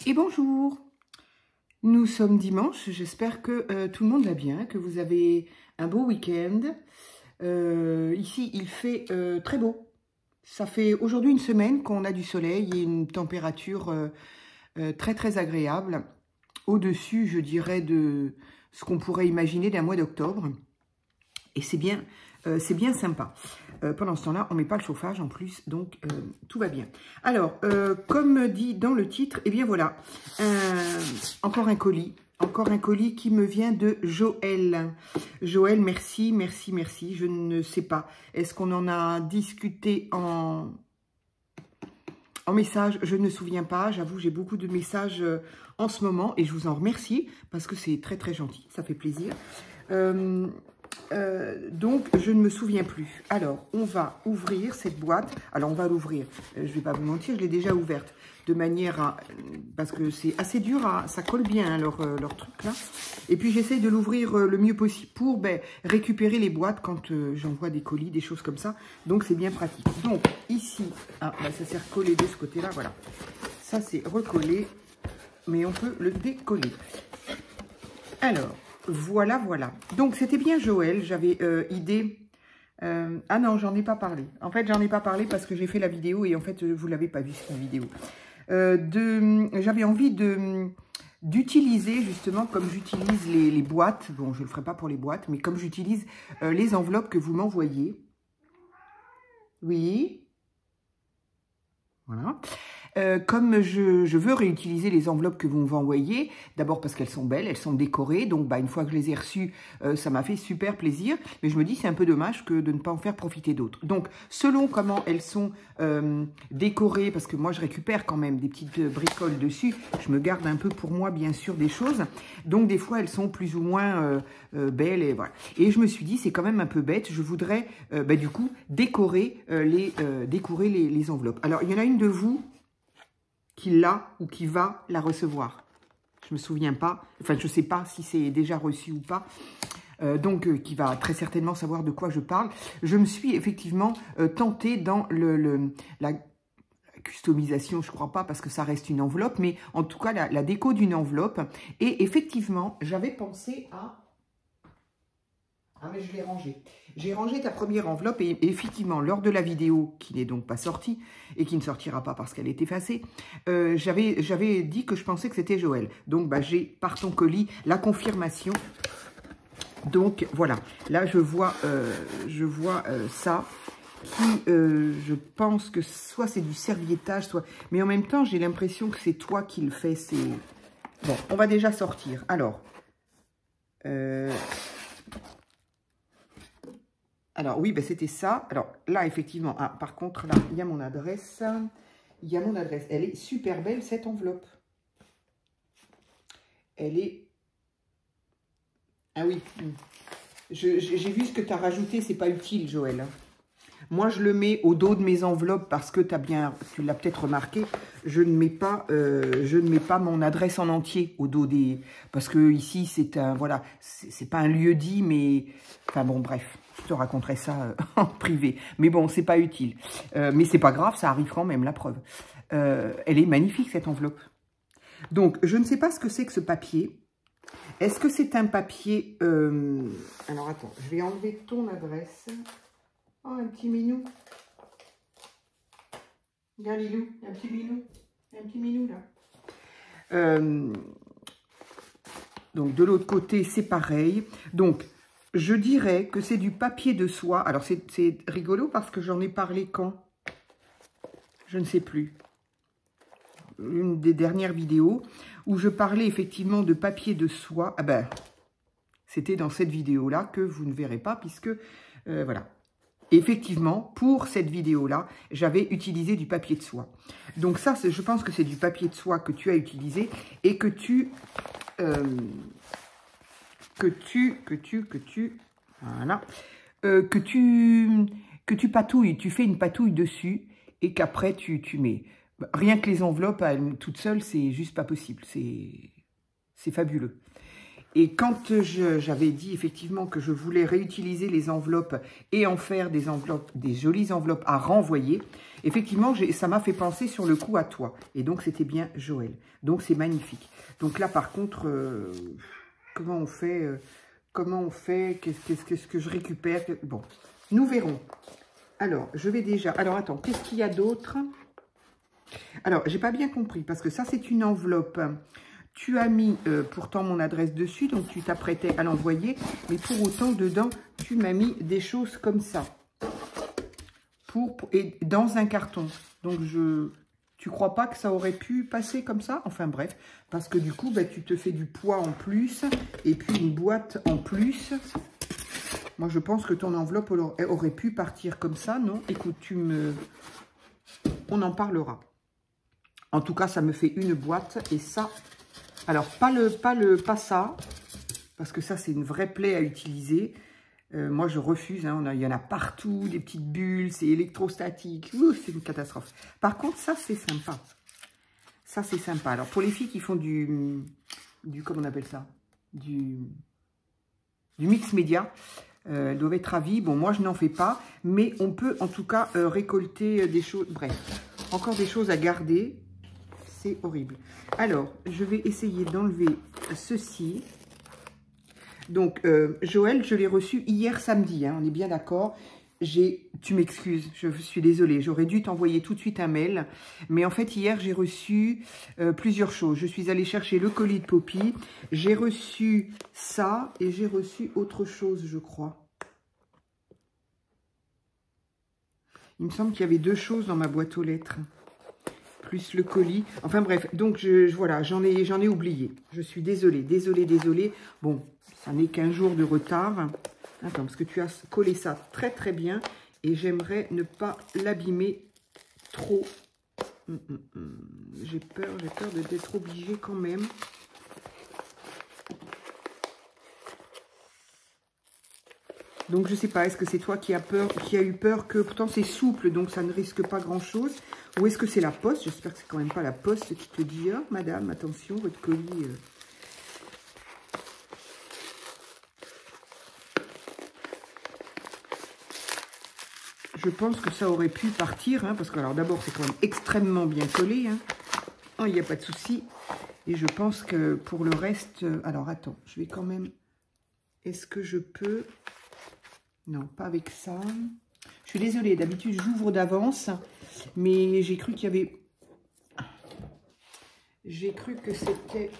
Et bonjour, nous sommes dimanche, j'espère que tout le monde va bien, que vous avez un beau week-end. Ici, il fait très beau. Ça fait aujourd'hui une semaine qu'on a du soleil et une température très très agréable. Au-dessus, je dirais, de ce qu'on pourrait imaginer d'un mois d'octobre. Et c'est bien sympa. Pendant ce temps-là, on ne met pas le chauffage en plus, donc tout va bien. Alors, comme dit dans le titre, eh bien voilà, encore un colis qui me vient de Joël. Joël, merci, merci, merci. Je ne sais pas, est-ce qu'on en a discuté en message? Je ne me souviens pas, j'avoue, j'ai beaucoup de messages en ce moment et je vous en remercie parce que c'est très très gentil, ça fait plaisir. Donc, je ne me souviens plus. Alors, on va ouvrir cette boîte. Alors, on va l'ouvrir. Je ne vais pas vous mentir, je l'ai déjà ouverte. De manière à... Parce que c'est assez dur, ça colle bien, hein, leur truc là. Et puis, j'essaye de l'ouvrir le mieux possible pour récupérer les boîtes quand j'envoie des colis, des choses comme ça. Donc, c'est bien pratique. Donc, ici, ça s'est recollé de ce côté-là, voilà. Ça, c'est recollé, mais on peut le décoller. Alors... Voilà, voilà. Donc, c'était bien Joël. J'avais idée... ah non, j'en ai pas parlé. En fait, j'en ai pas parlé parce que j'ai fait la vidéo et en fait, vous l'avez pas vu, cette vidéo. J'avais envie d'utiliser, justement, comme j'utilise les boîtes. Bon, je le ferai pas pour les boîtes, mais comme j'utilise les enveloppes que vous m'envoyez. Oui. Voilà. Comme je veux réutiliser les enveloppes que vous m'envoyez, d'abord parce qu'elles sont belles, elles sont décorées, donc une fois que je les ai reçues, ça m'a fait super plaisir, mais je me dis c'est un peu dommage de ne pas en faire profiter d'autres. Donc, selon comment elles sont décorées, parce que moi je récupère quand même des petites bricoles dessus, je me garde un peu pour moi bien sûr des choses, donc des fois elles sont plus ou moins belles, et voilà. Et je me suis dit c'est quand même un peu bête, je voudrais du coup décorer les enveloppes. Alors, il y en a une de vous qui l'a ou qui va la recevoir. Je me souviens pas, enfin je sais pas si c'est déjà reçu ou pas, qui va très certainement savoir de quoi je parle. Je me suis effectivement tentée dans la customisation, je crois pas parce que ça reste une enveloppe, mais en tout cas la déco d'une enveloppe. Et effectivement, j'avais pensé à... Ah mais je l'ai rangé. J'ai rangé ta première enveloppe et effectivement, lors de la vidéo, qui n'est donc pas sortie et qui ne sortira pas parce qu'elle est effacée, j'avais dit que je pensais que c'était Joël. Donc, j'ai par ton colis la confirmation. Donc, voilà. Là, je vois ça qui, je pense que soit c'est du serviettage, soit... Mais en même temps, j'ai l'impression que c'est toi qui le fais. Bon, on va déjà sortir. Alors... Alors, oui, c'était ça. Alors, là, effectivement, par contre, là, il y a mon adresse. Il y a mon adresse. Elle est super belle, cette enveloppe. Elle est... Ah oui. J'ai vu ce que tu as rajouté. C'est pas utile, Joël. Moi, je le mets au dos de mes enveloppes parce que tu l'as peut-être remarqué, je ne mets pas mon adresse en entier au dos des... Parce que ici, c'est un... Voilà, c'est pas un lieu dit, mais... Enfin bon, bref. Je te raconterai ça en privé. Mais bon, c'est pas utile. Mais c'est pas grave, ça arrive quand même, la preuve. Elle est magnifique, cette enveloppe. Donc, je ne sais pas ce que c'est que ce papier. Est-ce que c'est un papier... Alors, attends, je vais enlever ton adresse. Oh, un petit minou. Regarde, Lilou, un petit minou. Un petit minou, là. Donc, de l'autre côté, c'est pareil. Donc... Je dirais que c'est du papier de soie. Alors, c'est rigolo parce que j'en ai parlé quand? Je ne sais plus. Une des dernières vidéos où je parlais effectivement de papier de soie. Ah c'était dans cette vidéo-là que vous ne verrez pas puisque, voilà. Effectivement, pour cette vidéo-là, j'avais utilisé du papier de soie. Donc ça, je pense que c'est du papier de soie que tu as utilisé et que tu... voilà, que tu patouilles, tu fais une patouille dessus et qu'après tu mets. Rien que les enveloppes, toutes seules, c'est juste pas possible, c'est fabuleux. Et quand j'avais dit effectivement que je voulais réutiliser les enveloppes et en faire des enveloppes, des jolies enveloppes à renvoyer, effectivement, ça m'a fait penser sur le coup à toi. Et donc, c'était bien Joël. Donc, c'est magnifique. Donc là, par contre, comment on fait Qu'est-ce que je récupère? Bon, nous verrons. Alors, je vais déjà... Alors, attends, qu'est-ce qu'il y a d'autre? Alors, j'ai pas bien compris, parce que ça, c'est une enveloppe. Tu as mis pourtant mon adresse dessus, donc tu t'apprêtais à l'envoyer. Mais pour autant, dedans, tu m'as mis des choses comme ça. Et dans un carton. Donc, tu crois pas que ça aurait pu passer comme ça? Enfin, bref. Parce que du coup, bah, tu te fais du poids en plus. Et puis, une boîte en plus. Moi, je pense que ton enveloppe aurait pu partir comme ça, non? Écoute, on en parlera. En tout cas, ça me fait une boîte. Et ça... Alors, pas ça, parce que ça, c'est une vraie plaie à utiliser. Moi, je refuse. Hein, il y en a partout, des petites bulles, c'est électrostatique. C'est une catastrophe. Par contre, ça, c'est sympa. Ça, c'est sympa. Alors, pour les filles qui font comment on appelle ça? Du mix média, doivent être ravies. Bon, moi, je n'en fais pas, mais on peut, en tout cas, récolter des choses. Bref, encore des choses à garder. C'est horrible. Alors, je vais essayer d'enlever ceci. Donc, Joël, je l'ai reçu hier samedi, hein, on est bien d'accord. Tu m'excuses, je suis désolée. J'aurais dû t'envoyer tout de suite un mail. Mais en fait, hier, j'ai reçu plusieurs choses. Je suis allée chercher le colis de Poppy. J'ai reçu ça et j'ai reçu autre chose, je crois. Il me semble qu'il y avait deux choses dans ma boîte aux lettres. Plus le colis. Enfin bref, donc voilà, j'en ai oublié. Je suis désolée. Bon, ça n'est qu'un jour de retard. Attends, parce que tu as collé ça très très bien. Et j'aimerais ne pas l'abîmer trop. J'ai peur d'être obligée quand même. Donc, je ne sais pas, est-ce que c'est toi qui as eu peur que... Pourtant, c'est souple, donc ça ne risque pas grand-chose. Ou est-ce que c'est la poste? J'espère que c'est quand même pas la poste qui te dit « Ah, madame, attention, votre colis... Je pense que ça aurait pu partir, hein, parce que, alors, d'abord, c'est quand même extrêmement bien collé. Hein. Oh, il n'y a pas de souci. Et je pense que pour le reste... alors, attends, je vais quand même... Est-ce que je peux... Non, pas avec ça. Je suis désolée, d'habitude j'ouvre d'avance, mais j'ai cru qu'il y avait... J'ai cru que c'était...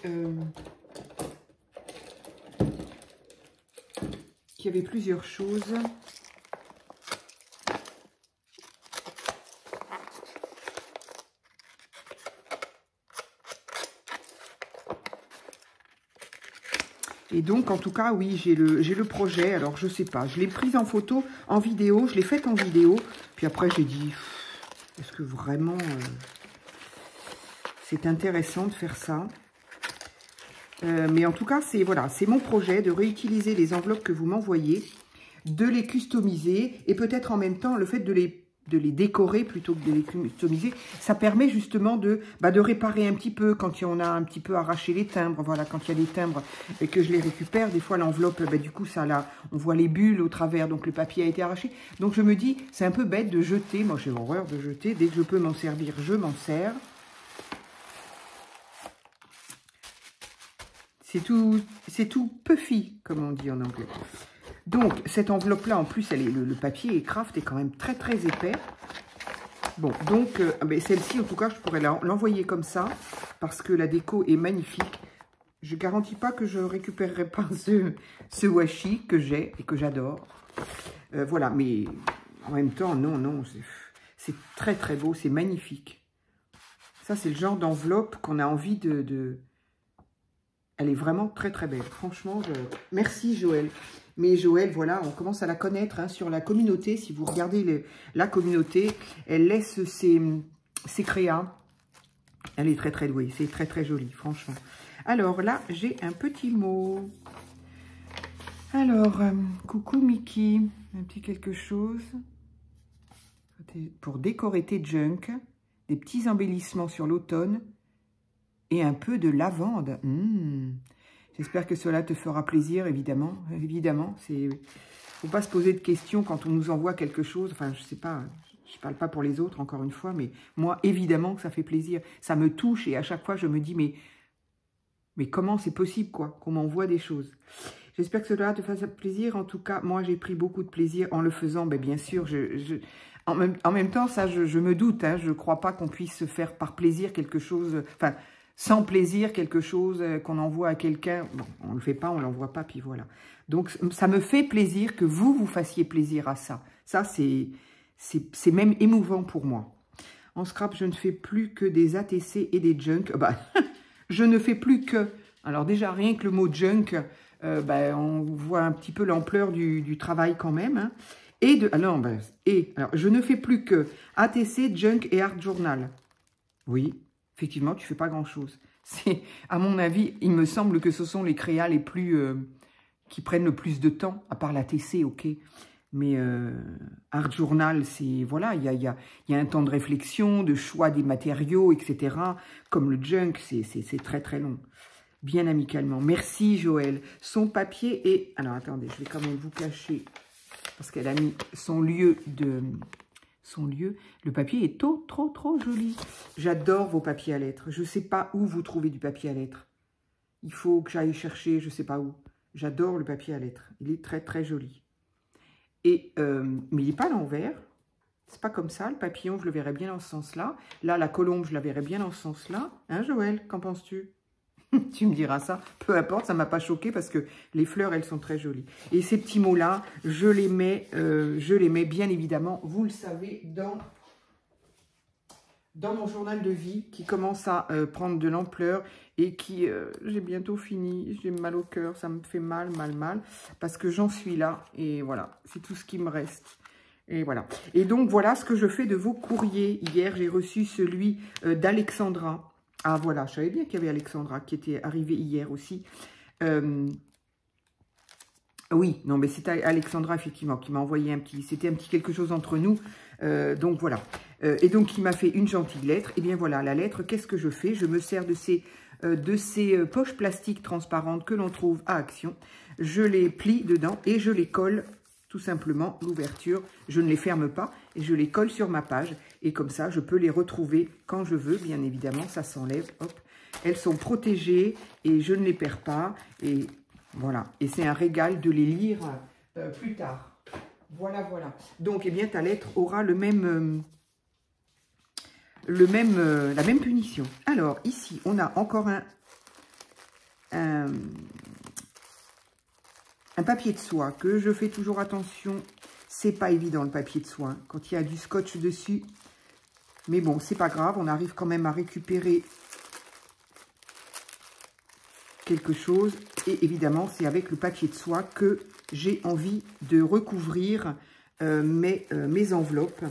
qu'il y avait plusieurs choses. Et donc, en tout cas, oui, j'ai le projet. Alors, je sais pas. Je l'ai prise en photo, en vidéo. Je l'ai faite en vidéo. Puis après, j'ai dit, est-ce que vraiment c'est intéressant de faire ça? Mais en tout cas, voilà, c'est mon projet de réutiliser les enveloppes que vous m'envoyez, de les customiser et peut-être en même temps, le fait de les décorer plutôt que de les customiser, ça permet justement de réparer un petit peu quand on a un petit peu arraché les timbres. Voilà, quand il y a des timbres et que je les récupère, des fois l'enveloppe, du coup, ça là, on voit les bulles au travers, donc le papier a été arraché. Donc je me dis, c'est un peu bête de jeter. Moi, j'ai horreur de jeter. Dès que je peux m'en servir, je m'en sers. C'est tout puffy, comme on dit en anglais. Donc, cette enveloppe-là, en plus, le papier est craft est quand même très, très épais. Bon, donc, celle-ci, en tout cas, je pourrais l'envoyer comme ça, parce que la déco est magnifique. Je ne garantis pas que je ne récupérerai pas ce washi que j'ai et que j'adore. Voilà, mais en même temps, non, c'est très, très beau, c'est magnifique. Ça, c'est le genre d'enveloppe qu'on a envie de... Elle est vraiment très, très belle. Franchement, merci Joël. Mais Joël, voilà, on commence à la connaître hein, sur la communauté. Si vous regardez la communauté, elle laisse ses créas. Elle est très, très douée. C'est très, très joli, franchement. Alors là, j'ai un petit mot. Alors, coucou Mickey. Un petit quelque chose. Pour décorer tes junk. Des petits embellissements sur l'automne. Et un peu de lavande. J'espère que cela te fera plaisir, évidemment. Évidemment, c'est... Faut pas se poser de questions quand on nous envoie quelque chose. Enfin, je sais pas, je parle pas pour les autres, encore une fois, mais moi, évidemment que ça fait plaisir. Ça me touche et à chaque fois, je me dis, mais comment c'est possible, quoi, qu'on m'envoie des choses. J'espère que cela te fasse plaisir. En tout cas, moi, j'ai pris beaucoup de plaisir en le faisant. Ben, bien sûr, en même temps, ça, je me doute. Hein, je ne crois pas qu'on puisse faire par plaisir quelque chose... Enfin, sans plaisir, quelque chose qu'on envoie à quelqu'un. Bon, on ne le fait pas, on ne l'envoie pas, puis voilà. Donc, ça me fait plaisir que vous fassiez plaisir à ça. Ça, c'est même émouvant pour moi. En scrap, je ne fais plus que des ATC et des junk. Bah, je ne fais plus que... Alors déjà, rien que le mot junk, on voit un petit peu l'ampleur du travail quand même. Hein. Alors, je ne fais plus que ATC, junk et art journal. Oui, effectivement, tu ne fais pas grand-chose. À mon avis, il me semble que ce sont les créas les plus... qui prennent le plus de temps, à part l'ATC, ok. Mais art journal, c'est... Voilà, il y a un temps de réflexion, de choix des matériaux, etc. Comme le junk, c'est très très long. Bien amicalement. Merci Joël. Son papier est... Alors attendez, je vais quand même vous cacher, parce qu'elle a mis son lieu de... Son lieu. Le papier est trop joli. J'adore vos papiers à lettres. Je ne sais pas où vous trouvez du papier à lettres. Il faut que j'aille chercher, je ne sais pas où. J'adore le papier à lettres. Il est très joli. Et, mais il n'est pas à l'envers. C'est pas comme ça. Le papillon, je le verrais bien dans ce sens-là. Là, la colombe, je la verrais bien dans ce sens-là. Hein, Joël, qu'en penses-tu? Tu me diras ça. Peu importe, ça ne m'a pas choqué parce que les fleurs, elles sont très jolies. Et ces petits mots-là, je les mets bien évidemment, vous le savez, dans mon journal de vie qui commence à prendre de l'ampleur et qui, j'ai bientôt fini, j'ai mal au cœur, ça me fait mal, parce que j'en suis là et voilà, c'est tout ce qui me reste. Et voilà. Et donc, voilà ce que je fais de vos courriers. Hier, j'ai reçu celui d'Alexandra. Ah, voilà, je savais bien qu'il y avait Alexandra qui était arrivée hier aussi. Oui, non, mais c'était Alexandra, effectivement, qui m'a envoyé un petit... C'était un petit quelque chose entre nous. Donc, voilà. Et donc, il m'a fait une gentille lettre. Et bien, voilà, la lettre, qu'est-ce que je fais? Je me sers de ces poches plastiques transparentes que l'on trouve à Action. Je les plie dedans et je les colle tout simplement, l'ouverture. Je ne les ferme pas et je les colle sur ma page. Et comme ça, je peux les retrouver quand je veux. Bien évidemment, ça s'enlève. Hop. Elles sont protégées et je ne les perds pas. Et voilà. Et c'est un régal de les lire plus tard. Voilà. Donc, eh bien, ta lettre aura la même punition. Alors, ici, on a encore un papier de soie que je fais toujours attention. C'est pas évident, le papier de soie, quand il y a du scotch dessus. Mais bon, c'est pas grave. On arrive quand même à récupérer quelque chose. Et évidemment, c'est avec le papier de soie que j'ai envie de recouvrir mes enveloppes.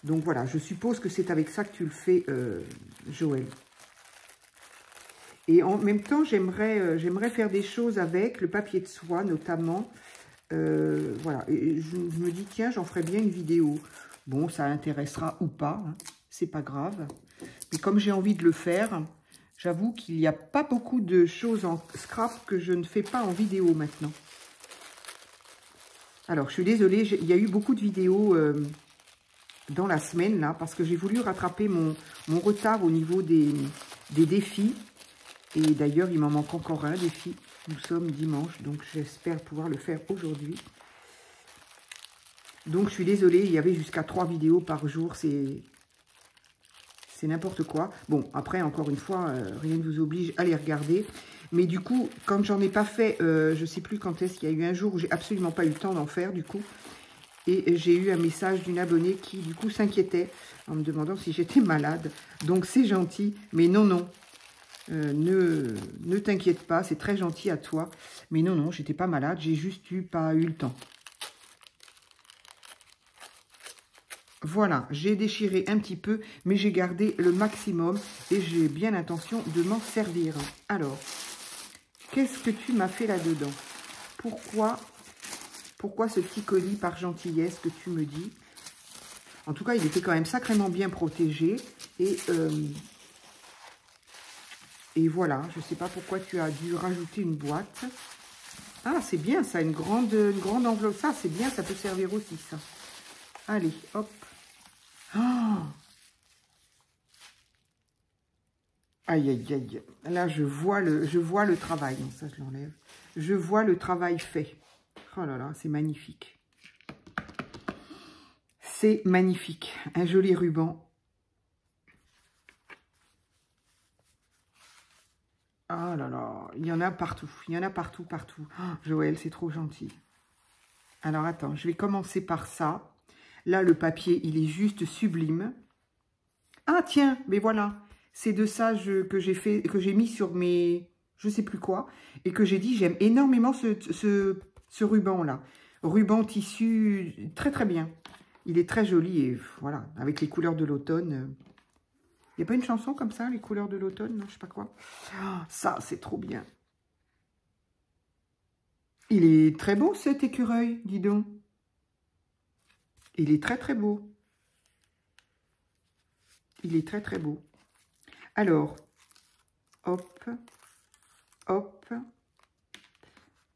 Donc voilà, je suppose que c'est avec ça que tu le fais, Joël. Et en même temps, j'aimerais faire des choses avec le papier de soie, notamment. Voilà, et je me dis, tiens, j'en ferai bien une vidéo. Bon, ça intéressera ou pas, hein, c'est pas grave. Mais comme j'ai envie de le faire, j'avoue qu'il n'y a pas beaucoup de choses en scrap que je ne fais pas en vidéo maintenant. Alors, je suis désolée, il y a eu beaucoup de vidéos dans la semaine, là, parce que j'ai voulu rattraper mon retard au niveau des défis. Et d'ailleurs, il m'en manque encore un défi. Nous sommes dimanche, donc j'espère pouvoir le faire aujourd'hui. Donc, je suis désolée, il y avait jusqu'à 3 vidéos par jour. C'est n'importe quoi. Bon, après, encore une fois, rien ne vous oblige à les regarder. Mais du coup, quand j'en ai pas fait, je ne sais plus quand est-ce qu'il y a eu un jour où j'ai absolument pas eu le temps d'en faire, du coup. Et j'ai eu un message d'une abonnée qui, du coup, s'inquiétait en me demandant si j'étais malade. Donc, c'est gentil, mais non. Ne t'inquiète pas, c'est très gentil à toi. Mais non, j'étais pas malade, j'ai juste pas eu le temps. Voilà, j'ai déchiré un petit peu, mais j'ai gardé le maximum et j'ai bien l'intention de m'en servir. Alors, qu'est-ce que tu m'as fait là-dedans? Pourquoi ce petit colis par gentillesse que tu me dis? En tout cas, il était quand même sacrément bien protégé et Et voilà, je ne sais pas pourquoi tu as dû rajouter une boîte. Ah, c'est bien ça, une grande enveloppe. Ça, c'est bien, ça peut servir aussi, ça. Allez, hop. Oh, aïe, aïe, aïe. Là, je vois le travail. Non, ça, je l'enlève. Je vois le travail fait. Oh là là, c'est magnifique. C'est magnifique. Un joli ruban. Ah là là, il y en a partout. Il y en a partout, partout. Oh, Joël, c'est trop gentil. Alors, attends, je vais commencer par ça. Là, le papier, il est juste sublime. Ah, tiens, mais voilà. C'est de ça que j'ai mis sur mes... Je sais plus quoi. Et que j'ai dit, j'aime énormément ce ruban-là. Ruban tissu, très très bien. Il est très joli et voilà, avec les couleurs de l'automne. Il n'y a pas une chanson comme ça, les couleurs de l'automne, je sais pas quoi. Oh, ça, c'est trop bien. Il est très beau cet écureuil, dis donc. Il est très très beau. Il est très très beau. Alors, hop, hop.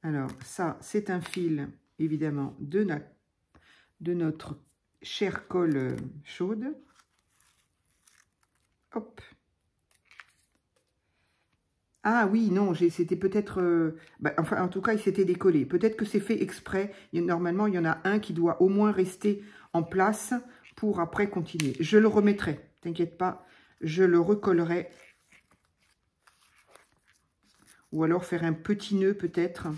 Alors, ça, c'est un fil, évidemment, de notre chère colle chaude. Hop. Ah oui, non, c'était peut-être... enfin, en tout cas, il s'était décollé. Peut-être que c'est fait exprès. Normalement, il y en a un qui doit au moins rester en place pour après continuer. Je le remettrai, t'inquiète pas. Je le recollerai. Ou alors faire un petit nœud peut-être.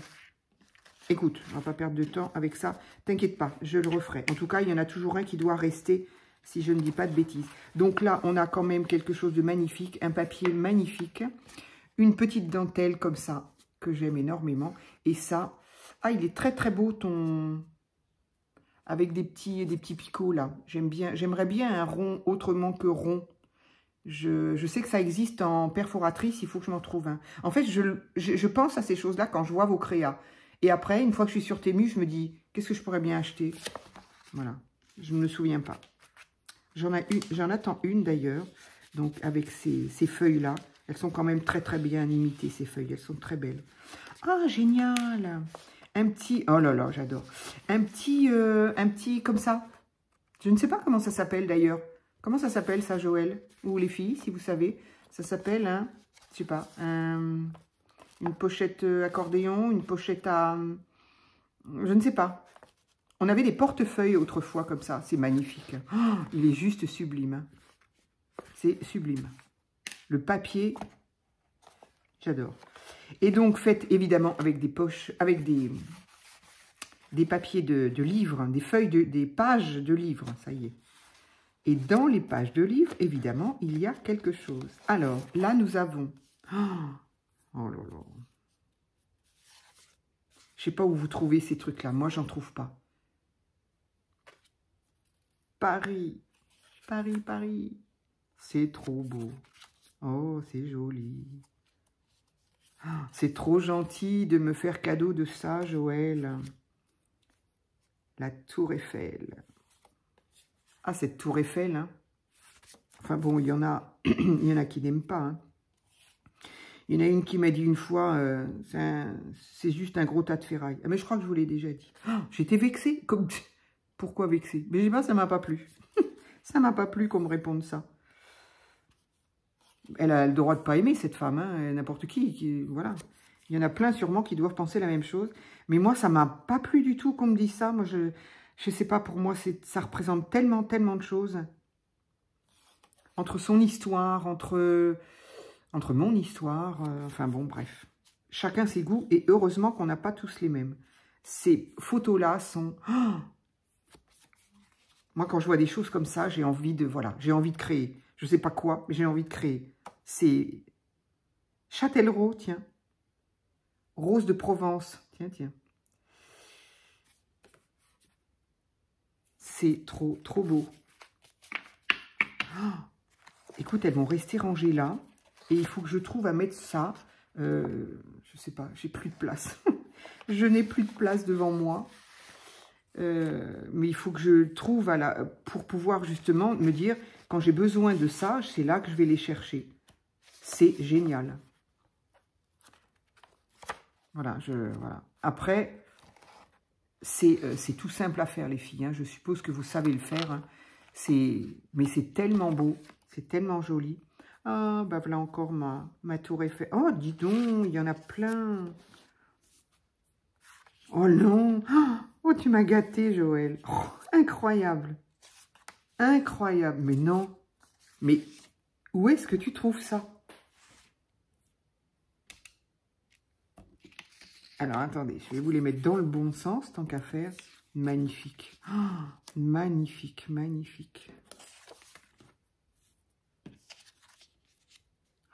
Écoute, on va pas perdre de temps avec ça. T'inquiète pas, je le referai. En tout cas, il y en a toujours un qui doit rester, si je ne dis pas de bêtises. Donc là, on a quand même quelque chose de magnifique. Un papier magnifique. Une petite dentelle comme ça, que j'aime énormément. Et ça, ah, il est très très beau ton... Avec des petits picots là. J'aimerais bien un rond autrement que rond. Je sais que ça existe en perforatrice, il faut que je m'en trouve un. En fait, je pense à ces choses-là quand je vois vos créas. Et après, une fois que je suis sur Temu, je me dis, qu'est-ce que je pourrais bien acheter? Voilà, je ne me souviens pas. J'en attends une d'ailleurs, donc avec ces feuilles-là. Elles sont quand même très très bien imitées, ces feuilles, elles sont très belles. Ah, génial! Un petit, oh là là, j'adore. Un petit comme ça. Je ne sais pas comment ça s'appelle d'ailleurs. Comment ça s'appelle ça, Joël? Ou les filles, si vous savez. Ça s'appelle un, je sais pas, une pochette accordéon, une pochette à... Je ne sais pas. On avait des portefeuilles autrefois comme ça. C'est magnifique. Oh, il est juste sublime. C'est sublime. Le papier, j'adore. Et donc, faites évidemment avec des poches, avec des papiers de livres, des feuilles, des pages de livres, ça y est. Et dans les pages de livres, évidemment, il y a quelque chose. Alors, là, nous avons... Oh là là. Je ne sais pas où vous trouvez ces trucs-là. Moi, j'en trouve pas. Paris. Paris, Paris. C'est trop beau. Oh, c'est joli. C'est trop gentil de me faire cadeau de ça, Joël. La Tour Eiffel. Ah, cette Tour Eiffel, hein. Enfin bon, il y en a qui n'aiment pas, hein. Il y en a une qui m'a dit une fois, c'est juste un gros tas de ferraille. Ah, mais je crois que je vous l'ai déjà dit. Oh, j'étais vexée. Pourquoi vexée? Mais je sais pas, ça m'a pas plu. Ça m'a pas plu qu'on me réponde ça. Elle a le droit de pas aimer, cette femme, hein, n'importe qui, voilà. Il y en a plein sûrement qui doivent penser la même chose. Mais moi, ça m'a pas plu du tout qu'on me dise ça. Moi, je sais pas, pour moi, ça représente tellement de choses. Entre son histoire, entre mon histoire, enfin bon, bref. Chacun ses goûts, et heureusement qu'on n'a pas tous les mêmes. Ces photos-là sont... Oh, moi, quand je vois des choses comme ça, j'ai envie de, voilà, j'ai envie de créer. Je sais pas quoi, mais j'ai envie de créer. C'est Châtellerault, tiens. Rose de Provence, tiens, tiens. C'est trop beau. Oh, écoute, elles vont rester rangées là. Et il faut que je trouve à mettre ça. Je sais pas, j'ai plus de place. Je n'ai plus de place devant moi. Mais il faut que je trouve pour pouvoir justement me dire, quand j'ai besoin de ça, c'est là que je vais les chercher. C'est génial. Voilà, voilà. Après, c'est tout simple à faire, les filles. Hein. Je suppose que vous savez le faire. Hein. Mais c'est tellement beau. C'est tellement joli. Ah, bah voilà encore ma tour Eiffel. Oh, dis donc, il y en a plein. Oh non. Oh, tu m'as gâté, Joël. Oh, incroyable. Incroyable. Mais non. Mais où est-ce que tu trouves ça? Alors, attendez, je vais vous les mettre dans le bon sens, tant qu'à faire. Magnifique. Oh, magnifique, magnifique.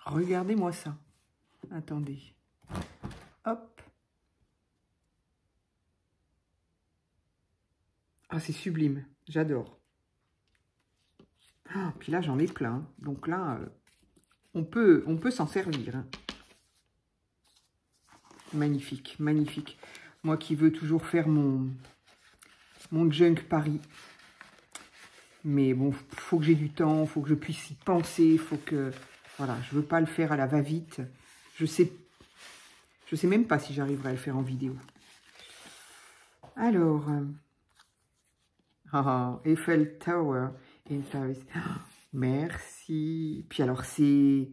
Regardez-moi ça. Attendez. Hop. Ah, c'est sublime. J'adore. Ah, puis là, j'en ai plein. Donc là, on peut s'en servir. Hein. Magnifique, magnifique. Moi qui veux toujours faire mon junk Paris. Mais bon, faut que j'ai du temps, faut que je puisse y penser, faut que... Voilà, je veux pas le faire à la va-vite. Je sais même pas si j'arriverai à le faire en vidéo. Alors... Eiffel Tower in Paris. Merci. Puis alors, c'est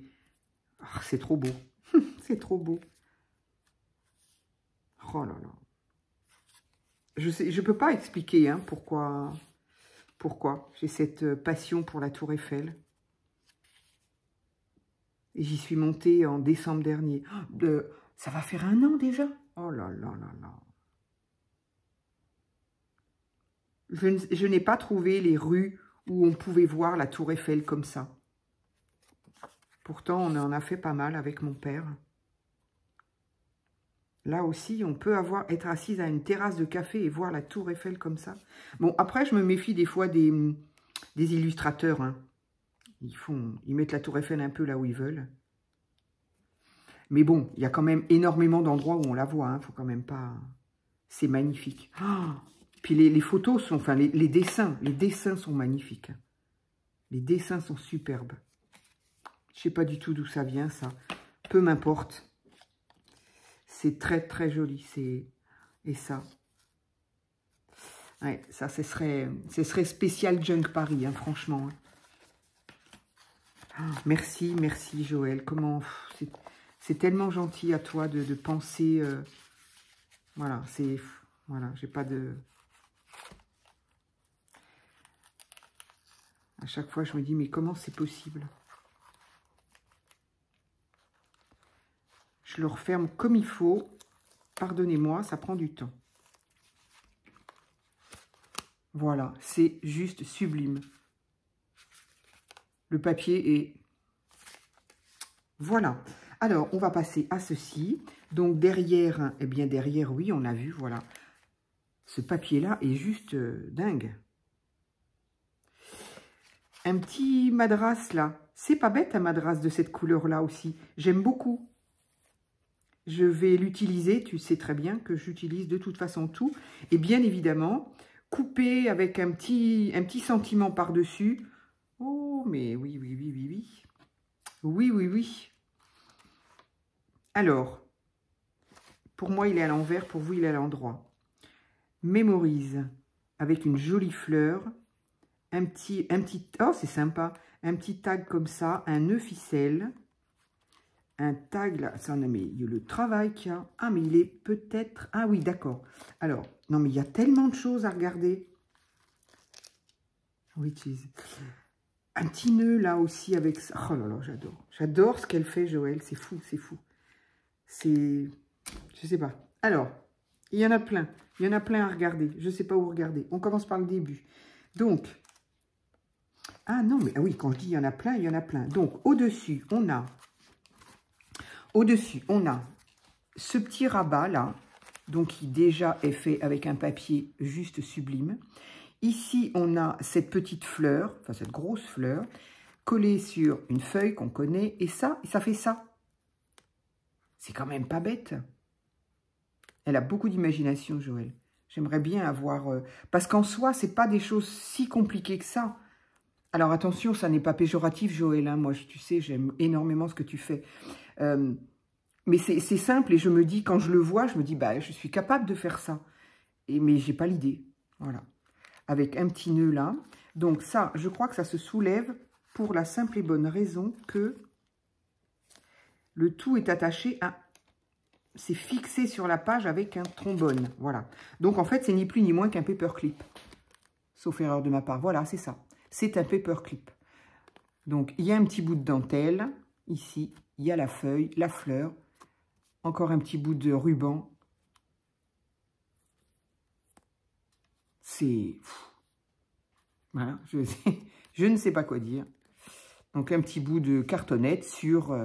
trop beau. C'est trop beau. Oh là là. Je peux pas expliquer hein, pourquoi j'ai cette passion pour la Tour Eiffel. Et j'y suis montée en décembre dernier. Ça va faire 1 an déjà. Oh là là là là. Je n'ai pas trouvé les rues où on pouvait voir la Tour Eiffel comme ça. Pourtant, on en a fait pas mal avec mon père. Là aussi, on peut être assise à une terrasse de café et voir la Tour Eiffel comme ça. Bon, après, je me méfie des fois des illustrateurs. Hein. Ils mettent la Tour Eiffel un peu là où ils veulent. Mais bon, il y a quand même énormément d'endroits où on la voit. Hein. Faut quand même pas... C'est magnifique. Oh, puis les photos sont... Enfin, les dessins sont magnifiques. Les dessins sont superbes. Je sais pas du tout d'où ça vient, ça. Peu m'importe. C'est très, très joli. Et ça. Ouais, ça, ce serait spécial Junk Paris, hein, franchement. Oh, merci, merci, Joël. Comment... C'est tellement gentil à toi de penser... voilà, c'est... Voilà, j'ai pas de... À chaque fois, je me dis, mais comment c'est possible? Je le referme comme il faut. Pardonnez-moi, ça prend du temps. Voilà, c'est juste sublime. Le papier est... Voilà. Alors, on va passer à ceci. Donc, derrière, eh bien, derrière, oui, on a vu, voilà. Ce papier-là est juste dingue. Un petit madras, là. C'est pas bête, un madras de cette couleur-là aussi. J'aime beaucoup. Je vais l'utiliser. Tu sais très bien que j'utilise de toute façon tout. Et bien évidemment, couper avec un petit sentiment par-dessus. Oh, mais oui, oui, oui, oui, oui. Oui, oui, oui. Alors, pour moi, il est à l'envers. Pour vous, il est à l'endroit. Mémorise avec une jolie fleur. Un petit, oh, c'est sympa. Un petit tag comme ça. Un nœud ficelle. Un tag là. Ça, non, mais il y a le travail qu'il y a. Ah, mais il est peut-être... Ah oui, d'accord. Alors, non, mais il y a tellement de choses à regarder. Oui, cheese. Un petit nœud là aussi avec ça. Oh là là, j'adore. J'adore ce qu'elle fait, Joël. C'est fou, c'est fou. C'est... Je sais pas. Alors, il y en a plein. Il y en a plein à regarder. Je ne sais pas où regarder. On commence par le début. Donc, ah non, mais ah oui, quand je dis il y en a plein, il y en a plein. Donc, au-dessus, on a ce petit rabat là, donc qui déjà est fait avec un papier juste sublime. Ici, on a cette petite fleur, enfin cette grosse fleur, collée sur une feuille qu'on connaît. Et ça fait ça. C'est quand même pas bête. Elle a beaucoup d'imagination, Joël. J'aimerais bien avoir... parce qu'en soi, c'est pas des choses si compliquées que ça. Alors attention, ça n'est pas péjoratif, Joël. Hein. Moi, tu sais, j'aime énormément ce que tu fais. Mais c'est simple et je me dis, quand je le vois, je me dis, bah, je suis capable de faire ça. Mais j'ai pas l'idée. Voilà. Avec un petit nœud là. Donc ça, je crois que ça se soulève pour la simple et bonne raison que le tout est attaché à... C'est fixé sur la page avec un trombone. Voilà. Donc en fait, c'est ni plus ni moins qu'un paperclip. Sauf erreur de ma part. Voilà, c'est ça. C'est un paperclip. Donc il y a un petit bout de dentelle. Ici, il y a la feuille, la fleur. Encore un petit bout de ruban. C'est... Voilà, je ne sais pas quoi dire. Donc un petit bout de cartonnette sur...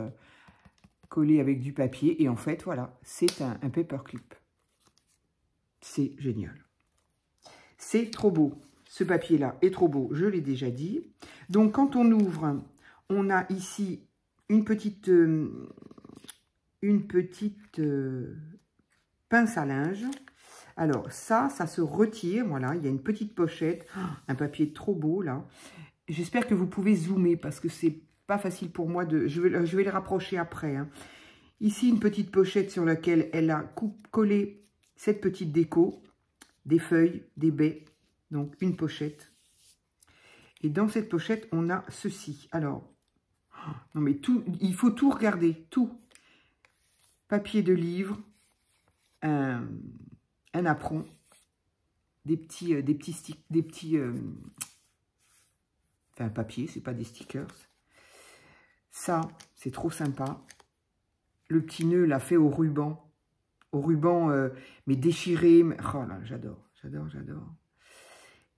collé avec du papier. Et en fait, voilà, c'est un paperclip. C'est génial. C'est trop beau. Ce papier-là est trop beau, je l'ai déjà dit. Donc, quand on ouvre, on a ici une petite pince à linge. Alors, ça se retire. Voilà, il y a une petite pochette. Un papier trop beau, là. J'espère que vous pouvez zoomer parce que c'est pas facile pour moi de... Je vais les rapprocher après. Hein. Ici, une petite pochette sur laquelle elle a collé cette petite déco, des feuilles, des baies, donc une pochette. Et dans cette pochette, on a ceci. Alors, non mais tout, il faut tout regarder, tout. Papier de livre, un apron, enfin papier, c'est pas des stickers. Ça, c'est trop sympa. Le petit nœud l'a fait au ruban mais déchiré. Oh là, j'adore, j'adore, j'adore.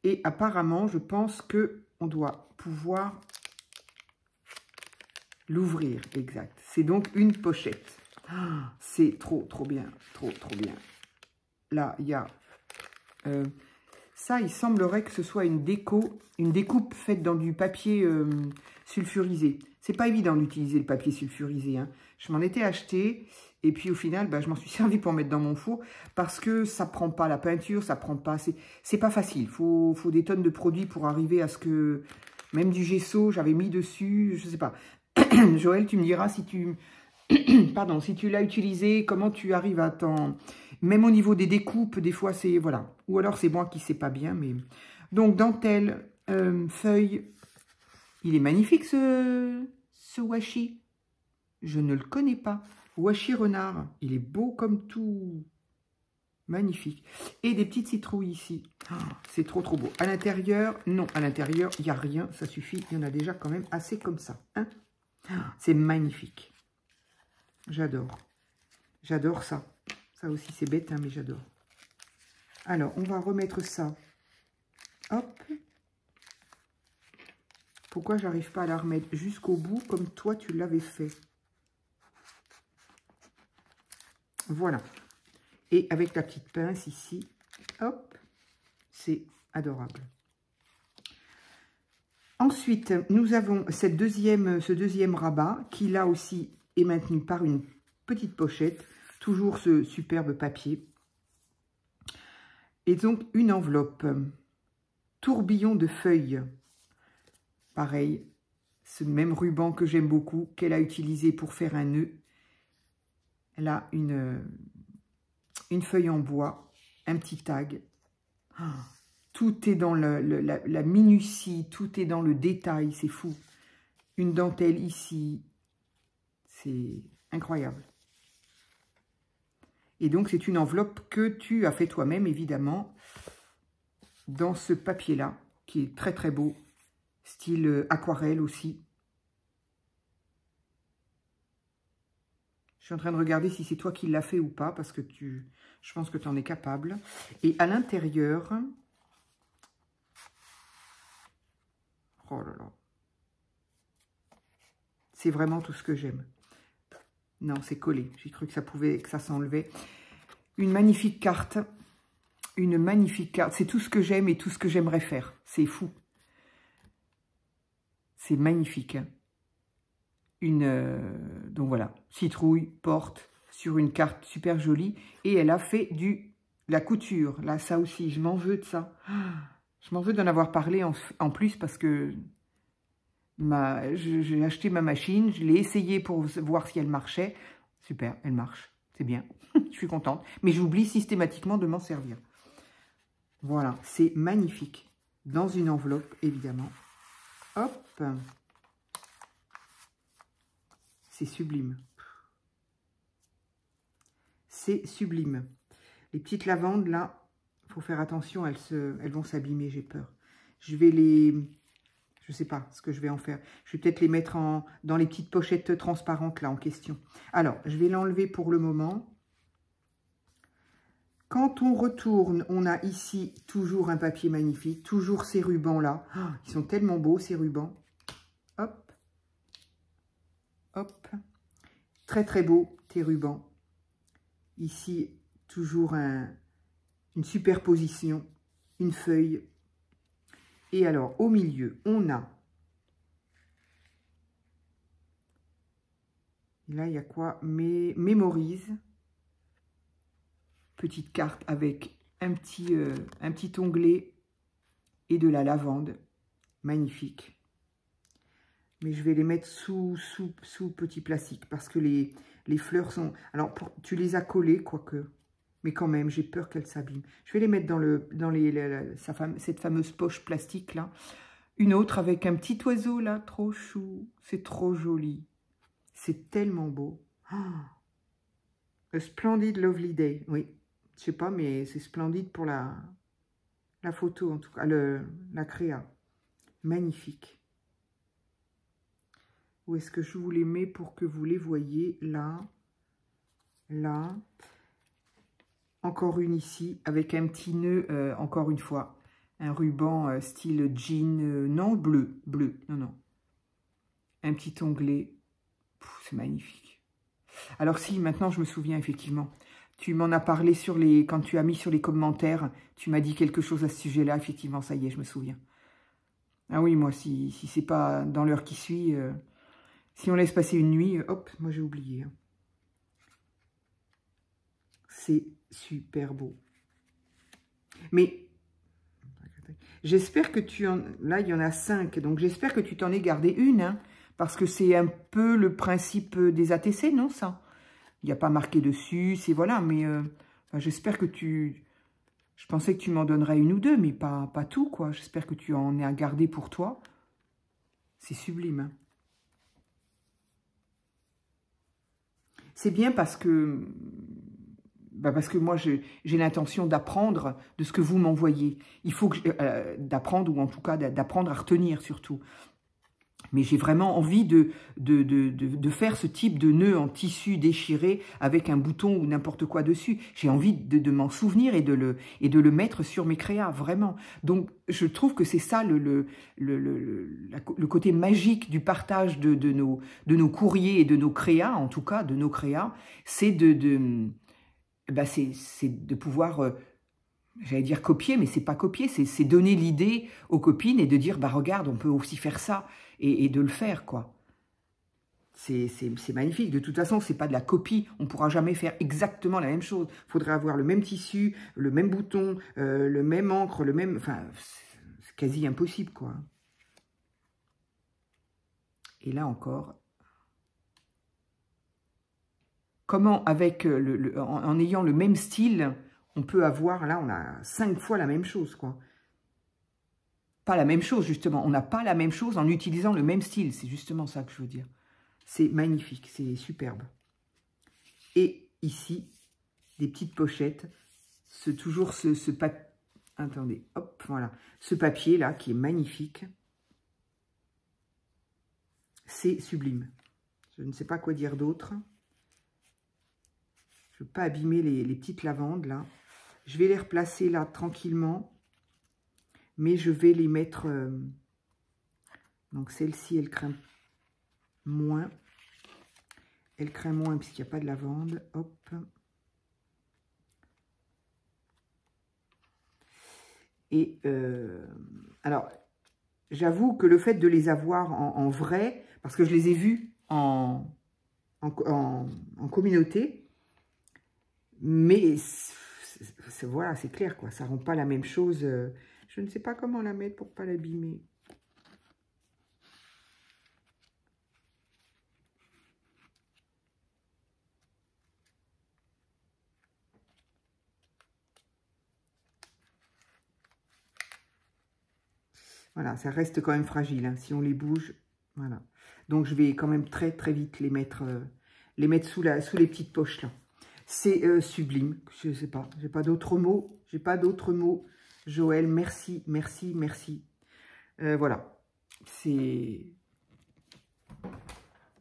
Et apparemment, je pense que on doit pouvoir l'ouvrir, exact. C'est donc une pochette. C'est trop bien, trop bien. Là, il y a... ça, il semblerait que ce soit une découpe faite dans du papier sulfurisé. C'est pas évident d'utiliser le papier sulfurisé. Hein. Je m'en étais acheté et puis au final, bah, je m'en suis servi pour mettre dans mon four parce que ça prend pas la peinture, ça prend pas... C'est pas facile. Faut des tonnes de produits pour arriver à ce que... Même du gesso, j'avais mis dessus, je sais pas. Joël, tu me diras si tu... Pardon, si tu l'as utilisé, comment tu arrives à t'en... Même au niveau des découpes, des fois, c'est... Voilà. Ou alors, c'est moi qui sais pas bien, mais... Donc, dentelle, feuille. Il est magnifique, ce washi. Je ne le connais pas. Washi renard. Il est beau comme tout. Magnifique. Et des petites citrouilles ici. Oh, c'est trop beau. À l'intérieur, non. À l'intérieur, il n'y a rien. Ça suffit. Il y en a déjà quand même assez comme ça. Hein? C'est magnifique. J'adore. J'adore ça. Ça aussi, c'est bête, hein, mais j'adore. Alors, on va remettre ça. Hop. Pourquoi j'arrive pas à la remettre jusqu'au bout comme toi, tu l'avais fait? Voilà. Et avec la petite pince ici. Hop. C'est adorable. Ensuite, nous avons ce deuxième rabat qui, là aussi, est maintenu par une petite pochette. Toujours ce superbe papier. Et donc, une enveloppe. Tourbillon de feuilles. Pareil, ce même ruban que j'aime beaucoup, qu'elle a utilisé pour faire un nœud. Elle a une feuille en bois, un petit tag. Tout est dans la minutie, tout est dans le détail, c'est fou. Une dentelle ici, c'est incroyable. Et donc, c'est une enveloppe que tu as fait toi-même, évidemment, dans ce papier-là, qui est très beau. Style aquarelle aussi. Je suis en train de regarder si c'est toi qui l'as fait ou pas, parce que je pense que tu en es capable. Et à l'intérieur... Oh là là. C'est vraiment tout ce que j'aime. Non, c'est collé. J'ai cru que ça s'enlevait. Une magnifique carte. Une magnifique carte. C'est tout ce que j'aime et tout ce que j'aimerais faire. C'est fou. C'est magnifique. Hein. Donc voilà, citrouille, porte, sur une carte super jolie. Et elle a fait la couture. Là, ça aussi, je m'en veux de ça. Je m'en veux d'en avoir parlé en plus parce que j'ai acheté ma machine. Je l'ai essayée pour voir si elle marchait. Super, elle marche. C'est bien. Je suis contente. Mais j'oublie systématiquement de m'en servir. Voilà, c'est magnifique. Dans une enveloppe, évidemment. Hop. C'est sublime. C'est sublime. Les petites lavandes, là, il faut faire attention, elles vont s'abîmer, j'ai peur. Je vais les... Je ne sais pas ce que je vais en faire. Je vais peut-être les mettre dans les petites pochettes transparentes, là, en question. Alors, je vais l'enlever pour le moment. Quand on retourne, on a ici toujours un papier magnifique, toujours ces rubans-là. Oh, ils sont tellement beaux, ces rubans. Hop. Hop. Très, très beau, tes rubans. Ici, toujours une superposition, une feuille. Et alors, au milieu, on a... Là, il y a quoi? Mémorise. Petite carte avec un petit onglet et de la lavande. Magnifique. Mais je vais les mettre sous petit plastique parce que les fleurs sont... Alors, tu les as collées, quoique. Mais quand même, j'ai peur qu'elles s'abîment. Je vais les mettre dans cette fameuse poche plastique, là. Une autre avec un petit oiseau, là, trop chou. C'est trop joli. C'est tellement beau. Oh, a splendid lovely day. Oui, je sais pas, mais c'est splendide pour la photo, en tout cas, la créa. Magnifique. Où est-ce que je vous les mets pour que vous les voyez? Là, là. Encore une ici, avec un petit nœud, encore une fois. Un ruban style jean, non, bleu, non. Un petit onglet. C'est magnifique. Alors si, maintenant je me souviens effectivement. Tu m'en as parlé quand tu as mis sur les commentaires, tu m'as dit quelque chose à ce sujet-là, effectivement, ça y est, je me souviens. Ah oui, moi, si c'est pas dans l'heure qui suit, si on laisse passer une nuit, hop, moi j'ai oublié. C'est super beau. Mais j'espère que là, il y en a 5, donc j'espère que tu t'en es gardé une, hein, parce que c'est un peu le principe des ATC, non, ça? Il n'y a pas marqué dessus, c'est voilà, mais j'espère que je pensais que tu m'en donnerais une ou deux, mais pas tout, quoi. J'espère que tu en es à garder pour toi. C'est sublime, hein. C'est bien parce que moi, j'ai l'intention d'apprendre de ce que vous m'envoyez. Il faut que d'apprendre, ou en tout cas d'apprendre à retenir surtout. Mais j'ai vraiment envie de faire ce type de nœud en tissu déchiré avec un bouton ou n'importe quoi dessus. J'ai envie de m'en souvenir et de le mettre sur mes créas, vraiment. Donc, je trouve que c'est ça le côté magique du partage de nos courriers et de nos créas, en tout cas, de nos créas, c'est de pouvoir... j'allais dire copier, mais c'est pas copier, c'est donner l'idée aux copines et de dire, bah regarde, on peut aussi faire ça, et de le faire, quoi. C'est magnifique. De toute façon, c'est pas de la copie, on pourra jamais faire exactement la même chose. Il faudrait avoir le même tissu, le même bouton, le même encre, enfin, c'est quasi impossible, quoi. Et là encore, comment, avec en ayant le même style, on peut avoir, là, on a 5 fois la même chose, quoi. Pas la même chose, justement. On n'a pas la même chose en utilisant le même style. C'est justement ça que je veux dire. C'est magnifique, c'est superbe. Et ici, des petites pochettes. Toujours ce papier. Attendez, hop, voilà. Ce papier-là, qui est magnifique. C'est sublime. Je ne sais pas quoi dire d'autre. Je ne veux pas abîmer les petites lavandes, là. Je vais les replacer là, tranquillement. Mais je vais les mettre... donc, celle-ci, elle craint moins. Elle craint moins puisqu'il n'y a pas de lavande. Hop. Et alors, j'avoue que le fait de les avoir en vrai, parce que je les ai vus en communauté, mais voilà, c'est clair, quoi. Ça ne rend pas la même chose. Je ne sais pas comment la mettre pour ne pas l'abîmer. Voilà, ça reste quand même fragile, hein, si on les bouge. Voilà. Donc, je vais quand même très, très vite les mettre sous les petites poches, là. C'est sublime. Je ne sais pas. J'ai pas d'autres mots. J'ai pas d'autres mots. Joël, merci, merci, merci. Voilà. C'est...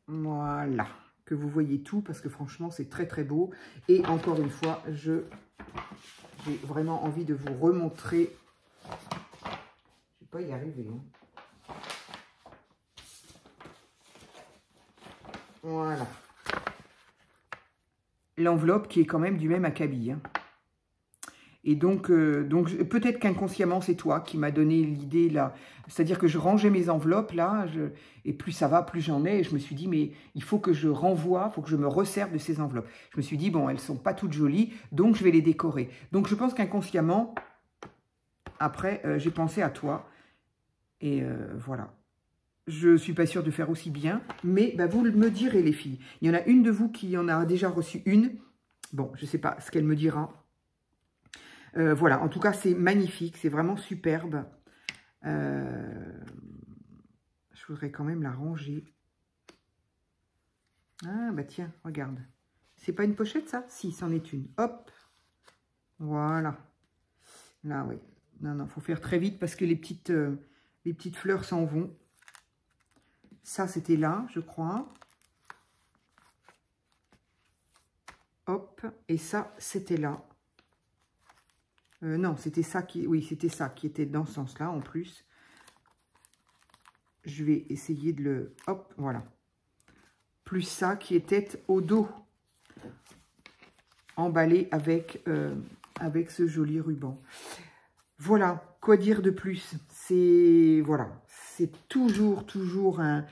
Voilà. Que vous voyez tout, parce que franchement, c'est très, très beau. Et encore une fois, j'ai vraiment envie de vous remontrer. Je ne vais pas y arriver, hein. Voilà. L'enveloppe qui est quand même du même acabit, hein. Et donc peut-être qu'inconsciemment, c'est toi qui m'as donné l'idée, là. C'est-à-dire que je rangeais mes enveloppes, là, et plus ça va, plus j'en ai. Et je me suis dit, mais il faut que je renvoie, il faut que je me resserve de ces enveloppes. Je me suis dit, bon, elles ne sont pas toutes jolies, donc je vais les décorer. Donc je pense qu'inconsciemment, après, j'ai pensé à toi. Et voilà. Je ne suis pas sûre de faire aussi bien, mais bah, vous me direz, les filles. Il y en a une de vous qui en a déjà reçu une. Bon, je ne sais pas ce qu'elle me dira. Voilà, en tout cas, c'est magnifique, c'est vraiment superbe. Je voudrais quand même la ranger. Ah, bah tiens, regarde. C'est pas une pochette, ça? Si, c'en est une. Hop. Voilà. Là, oui. Non, non, il faut faire très vite parce que les petites fleurs s'en vont. Ça, c'était là, je crois. Hop. Et ça, c'était là. Non, c'était ça qui... Oui, c'était ça qui était dans ce sens-là, en plus. Je vais essayer de le... Hop, voilà. Plus ça qui était au dos. Emballé avec ce joli ruban. Voilà, quoi dire de plus? C'est... Voilà. C'est toujours un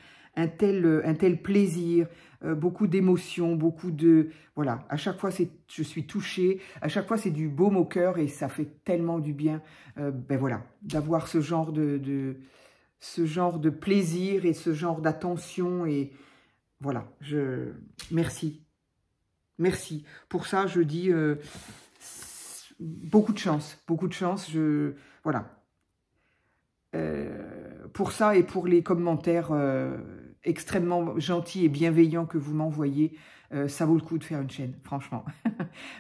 tel plaisir, beaucoup d'émotions, beaucoup de... Voilà, à chaque fois, je suis touchée, à chaque fois, c'est du baume au cœur et ça fait tellement du bien, ben voilà, d'avoir ce genre de plaisir et ce genre d'attention et voilà, merci. Merci. Pour ça, je dis beaucoup de chance, voilà. Pour ça et pour les commentaires extrêmement gentils et bienveillants que vous m'envoyez, ça vaut le coup de faire une chaîne, franchement.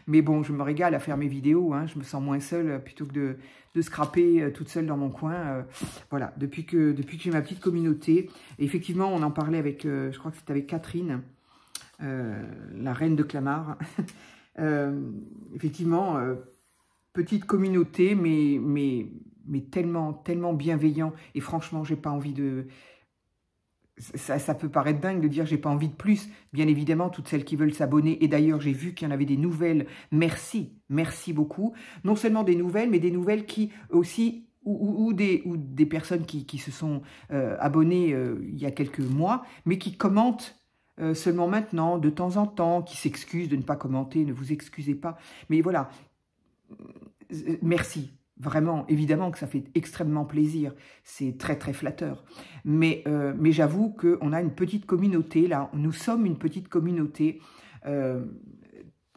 Mais bon, je me régale à faire mes vidéos, hein, je me sens moins seule plutôt que de scraper toute seule dans mon coin. Voilà, depuis que j'ai ma petite communauté. Et effectivement, on en parlait avec, je crois que c'était avec Catherine, la reine de Clamart. Effectivement, petite communauté, mais tellement bienveillant. Et franchement, j'ai pas envie de... Ça peut paraître dingue de dire j'ai pas envie de plus. Bien évidemment, toutes celles qui veulent s'abonner. Et d'ailleurs, j'ai vu qu'il y en avait des nouvelles. Merci, merci beaucoup. Non seulement des nouvelles, mais des nouvelles qui aussi... Ou des personnes qui se sont abonnées il y a quelques mois, mais qui commentent seulement maintenant, de temps en temps, qui s'excusent de ne pas commenter. Ne vous excusez pas. Mais voilà, merci. Vraiment, évidemment que ça fait extrêmement plaisir, c'est très flatteur. Mais j'avoue qu'on a une petite communauté, là, nous sommes une petite communauté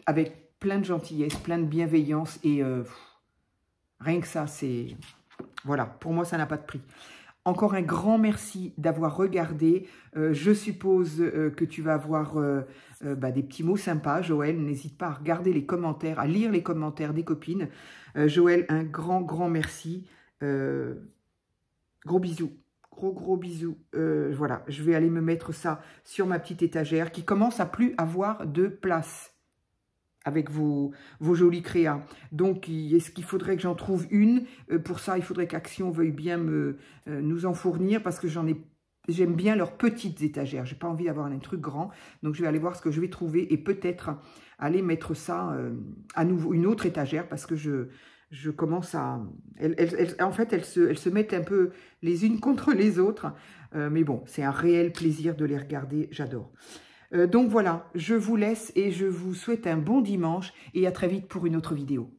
avec plein de gentillesse, plein de bienveillance, et rien que ça, c'est... Voilà, pour moi, ça n'a pas de prix. Encore un grand merci d'avoir regardé. Je suppose que tu vas avoir des petits mots sympas, Joël. N'hésite pas à regarder les commentaires, à lire les commentaires des copines. Joël, un grand merci. Gros bisous. Gros bisous. Voilà, je vais aller me mettre ça sur ma petite étagère qui commence à plus avoir de place avec vos jolis créas. Donc, est-ce qu'il faudrait que j'en trouve une? Pour ça, il faudrait qu'Action veuille bien nous en fournir parce que j'aime bien leurs petites étagères. J'ai pas envie d'avoir un truc grand. Donc, je vais aller voir ce que je vais trouver et peut-être aller mettre ça à nouveau, une autre étagère parce que je commence à... en fait, elles se mettent un peu les unes contre les autres. Mais bon, c'est un réel plaisir de les regarder. J'adore. Donc voilà, je vous laisse et je vous souhaite un bon dimanche et à très vite pour une autre vidéo.